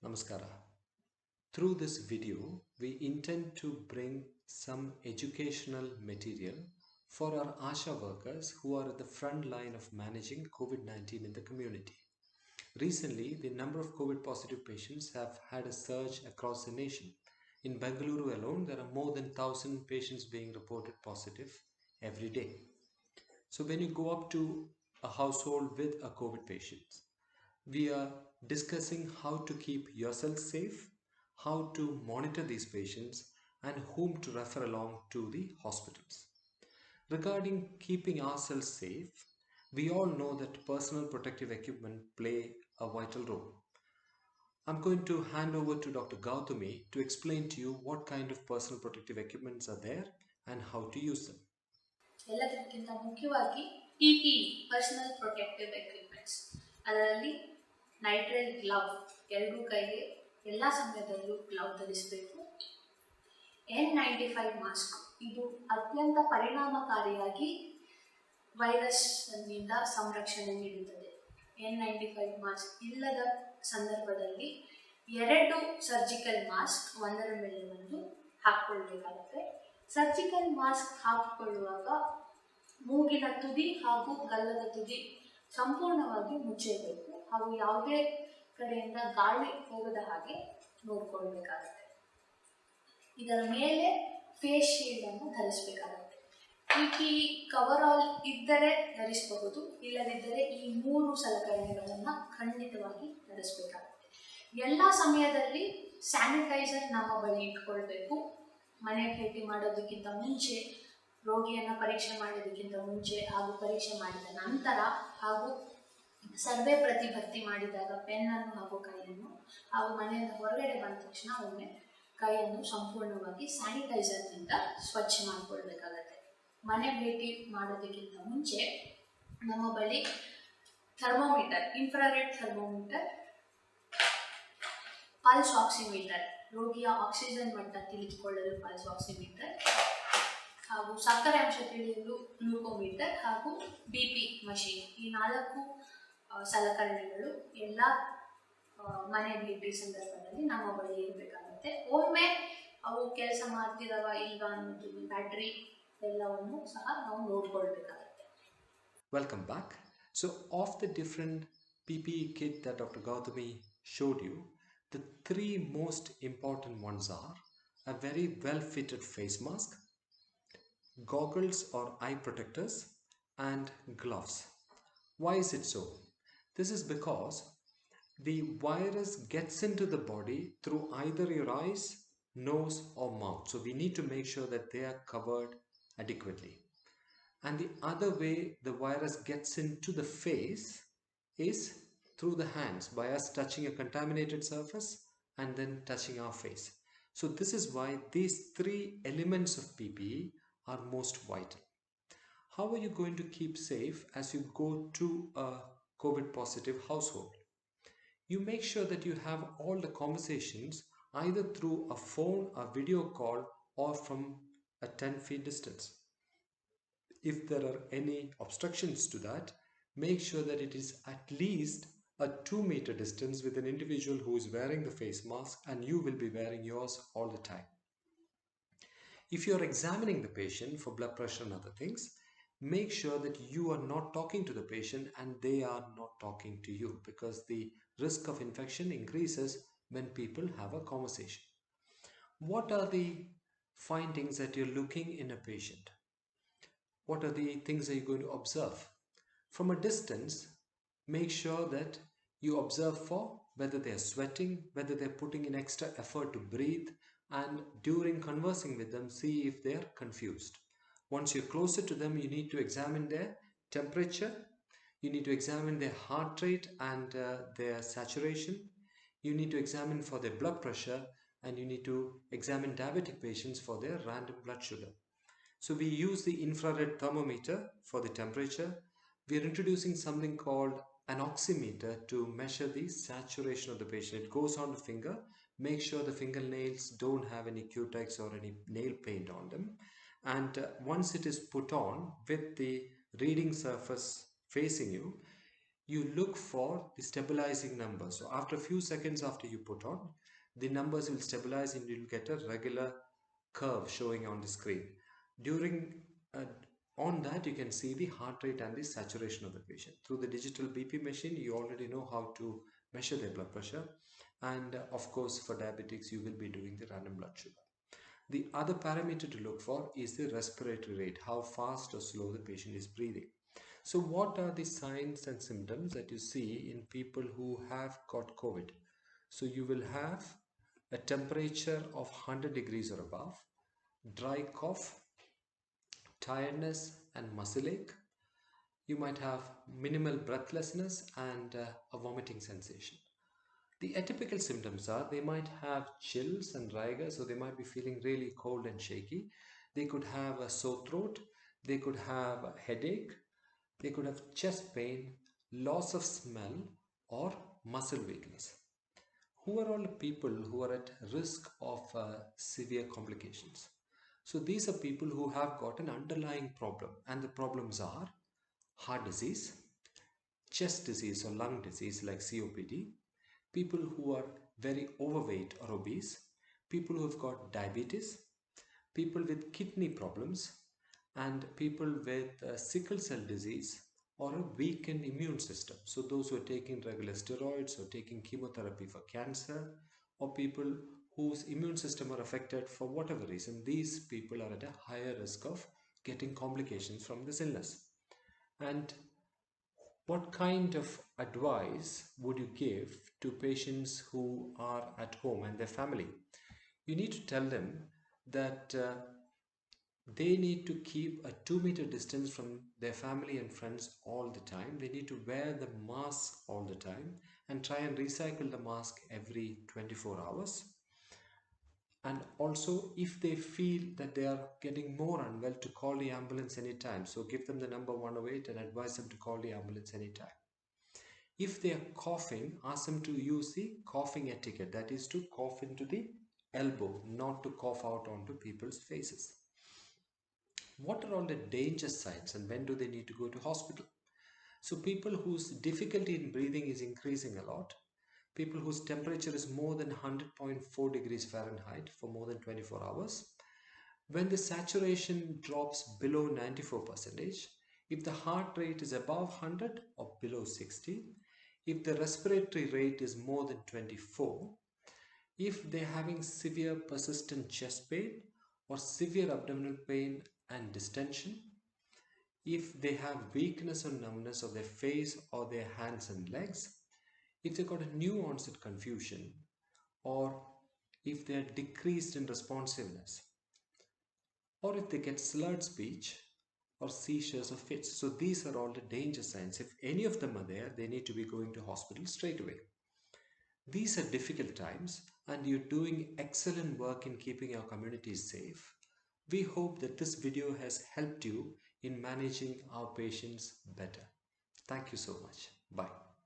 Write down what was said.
Namaskara. Through this video, we intend to bring some educational material for our ASHA workers who are at the front line of managing COVID-19 in the community. Recently, the number of COVID positive patients have had a surge across the nation. In Bengaluru alone, there are more than 1,000 patients being reported positive every day. So when you go up to a household with a COVID patient, we are discussing how to keep yourself safe, how to monitor these patients, and whom to refer along to the hospitals. Regarding keeping ourselves safe, we all know that personal protective equipment play a vital role. I'm going to hand over to Dr. Gautami to explain to you what kind of personal protective equipments are there and how to use them. ಎಲ್ಲದಕ್ಕಿಂತ ಮುಖ್ಯವಾಗಿ PPE personal protective equipments ಅದರಲ್ಲಿ ನೈಟ್ರಲ್ glove ಎರಡೂ ಕೈಗೆ ಎಲ್ಲ ಸಮಯದಲ್ಲೂ glove ಧರಿಸಬೇಕು. N95 mask ಇದು ಅತ್ಯಂತ ಪರಿಣಾಮಕಾರಿಯಾಗಿ ವೈರಸ್ನಿಂದ ಸಂರಕ್ಷಣೆ ನೀಡುತ್ತದೆ. N95 ಮಾಸ್ಕ್ ಇಲ್ಲದ ಸಂದರ್ಭದಲ್ಲಿ 2 ಸರ್ಜಿಕಲ್ ಮಾಸ್ಕ್ ಒಂದರ ಮೇಲೆ ಒಂದು ಹಾಕ್ಕೊಳ್ಬೇಕಾಗುತ್ತೆ. ಸರ್ಜಿಕಲ್ ಮಾಸ್ಕ್ ಹಾಕಿಕೊಳ್ಳುವಾಗ ಮೂಗಿನ ತುದಿ ಹಾಗೂ ಗಲ್ಲದ ತುದಿ ಸಂಪೂರ್ಣವಾಗಿ ಮುಚ್ಚಿರಬೇಕು ಹಾಗೂ ಯಾವುದೇ ಕಡೆಯಿಂದ ಗಾಳಿ ಹೋಗದ ಹಾಗೆ ನೋಡ್ಕೊಳ್ಬೇಕಾಗುತ್ತೆ. ಇದರ ಮೇಲೆ ಫೇಸ್ ಶೀಲ್ಡ್ ಅನ್ನು ಧರಿಸಬೇಕಾಗುತ್ತೆ. PPE ಕವರ್ ಆಲ್ ಇದ್ದರೆ ಧರಿಸಬಹುದು, ಇಲ್ಲದಿದ್ದರೆ ಈ 3 ಸಲಕರಣೆಗಳನ್ನು ಖಂಡಿತವಾಗಿ ಧರಿಸಬೇಕಾಗುತ್ತೆ. ಎಲ್ಲ ಸಮಯದಲ್ಲಿ ಸ್ಯಾನಿಟೈಸರ್ ನಮ್ಮ ಬಳಿ ಇಟ್ಕೊಳ್ಬೇಕು. ಮನೆ ಭೇಟಿ ಮಾಡೋದಕ್ಕಿಂತ ಮುಂಚೆ, ರೋಗಿಯನ್ನು ಪರೀಕ್ಷೆ ಮಾಡೋದಕ್ಕಿಂತ ಮುಂಚೆ ಹಾಗೂ ಪರೀಕ್ಷೆ ಮಾಡಿದ ನಂತರ ಹಾಗೂ ಸರ್ವೆ ಭರ್ತಿ ಮಾಡಿದಾಗ ಪೆನ್ನನ್ನು ಹಾಗೂ ಕೈಯನ್ನು ಹಾಗೂ ಮನೆಯಿಂದ ಹೊರಗಡೆ ಬಂದ ತಕ್ಷಣ ಒಮ್ಮೆ ಕೈಯನ್ನು ಸಂಪೂರ್ಣವಾಗಿ ಸ್ಯಾನಿಟೈಸರ್ನಿಂದ ಸ್ವಚ್ಛ ಮಾಡಿಕೊಳ್ಬೇಕಾಗತ್ತೆ. ಮನೆ ಭೇಟಿ ಮಾಡೋದಕ್ಕಿಂತ ಮುಂಚೆ ನಮ್ಮ ಬಳಿ thermometer, infrared thermometer, pulse oximeter, ರೋಗಿಯ ಆಕ್ಸಿಜನ್ ಮಟ್ಟ ತಿಳಿದುಕೊಳ್ಳಲು ಪಲ್ಸ್ ಆಕ್ಸಿಮೀಟರ್ ಹಾಗೂ ಸಕ್ಕರೆ ಅಂಶ ತಿಳಿಯಲು ಗ್ಲೂಕೋಮೀಟರ್ ಹಾಗೂ BP ಮಷೀನ್, ಈ 4 ಸಲಕರಣೆಗಳು ಎಲ್ಲ ಮನೆ ಭೇಟಿ ಸಂದರ್ಭದಲ್ಲಿ ನಮ್ಮ ಬಳಿ ಇರಬೇಕಾಗುತ್ತೆ. ಒಮ್ಮೆ ಅವು ಕೆಲಸ ಮಾಡ್ತಿದಾವ ಇಲ್ವಾ ಅನ್ನೋದು ಬ್ಯಾಟ್ರಿ ಎಲ್ಲವನ್ನು ಸಹ ನಾವು ನೋಡ್ಕೊಳ್ಬೇಕಾಗುತ್ತೆ. Welcome back. So of the different PPE kit that Dr. Gautami showed you, the 3 most important ones are a very well-fitted face mask, goggles or eye protectors, and gloves. Why is it so? This is because the virus gets into the body through either your eyes, nose, or mouth. So we need to make sure that they are covered adequately. And the other way the virus gets into the face is through the hands, by us touching a contaminated surface and then touching our face. So this is why these 3 elements of PPE are most vital. How are you going to keep safe as you go to a COVID positive household? You make sure that you have all the conversations either through a phone, a video call, or from a 10 feet distance. If there are any obstructions to that, make sure that it is at least a 2-meter distance with an individual who is wearing the face mask and you will be wearing yours all the time. If you are examining the patient for blood pressure and other things, make sure that you are not talking to the patient and they are not talking to you, because the risk of infection increases when people have a conversation. What are the findings that you're looking in a patient? What are the things that you're going to observe? From a distance, make sure that you observe for whether they are sweating, whether they're putting in extra effort to breathe, and during conversing with them, see if they are confused. Once you're closer to them, you need to examine their temperature, you need to examine their heart rate and their saturation, you need to examine for their blood pressure, and you need to examine diabetic patients for their random blood sugar. So we use the infrared thermometer for the temperature. We are introducing something called an oximeter to measure the saturation of the patient. It goes on the finger. Make sure the fingernails don't have any cutex or any nail paint on them. And once it is put on with the reading surface facing you, you look for the stabilizing number. So after a few seconds after you put on, the numbers will stabilize and you'll get a regular curve showing on the screen. During uh, on that, you can see the heart rate and the saturation of the patient. Through the digital BP machine, you already know how to measure their blood pressure, and of course for diabetics you will be doing the random blood sugar. The other parameter to look for is the respiratory rate, how fast or slow the patient is breathing. So what are the signs and symptoms that you see in people who have got COVID? So you will have a temperature of 100 degrees or above, dry cough, tiredness and muscle ache. You might have minimal breathlessness and a vomiting sensation. The atypical symptoms are they might have chills and rigor, so they might be feeling really cold and shaky. They could have a sore throat, they could have a headache, they could have chest pain, loss of smell, or muscle weakness. Who are all the people who are at risk of severe complications? So these are people who have got an underlying problem, and the problems are heart disease, chest disease or lung disease like COPD, people who are very overweight or obese, people who have got diabetes, people with kidney problems, and people with sickle cell disease or a weakened immune system. So those who are taking regular steroids or taking chemotherapy for cancer, or people whose immune system are affected for whatever reason, these people are at a higher risk of getting complications from this illness. And what kind of advice would you give to patients who are at home and their family? You need to tell them that they need to keep a 2 meter distance from their family and friends all the time. They need to wear the mask all the time and try and recycle the mask every 24 hours. And also, if they feel that they are getting more unwell, to call the ambulance anytime. So give them the number 108 and advise them to call the ambulance anytime. If they are coughing, ask them to use the coughing etiquette, that is to cough into the elbow, not to cough out onto people's faces. What are all the danger signs and when do they need to go to hospital? So people whose difficulty in breathing is increasing a lot, people whose temperature is more than 100.4 degrees Fahrenheit for more than 24 hours, when the saturation drops below 94%, if the heart rate is above 100 or below 60, if the respiratory rate is more than 24, if they're having severe persistent chest pain or severe abdominal pain and distension, if they have weakness or numbness of their face or their hands and legs, if they've got a new onset confusion, or if they're decreased in responsiveness, or if they get slurred speech or seizures or fits. So these are all the danger signs. If any of them are there, they need to be going to hospital straight away. These are difficult times and you're doing excellent work in keeping our communities safe. We hope that this video has helped you in managing our patients better. Thank you so much. Bye.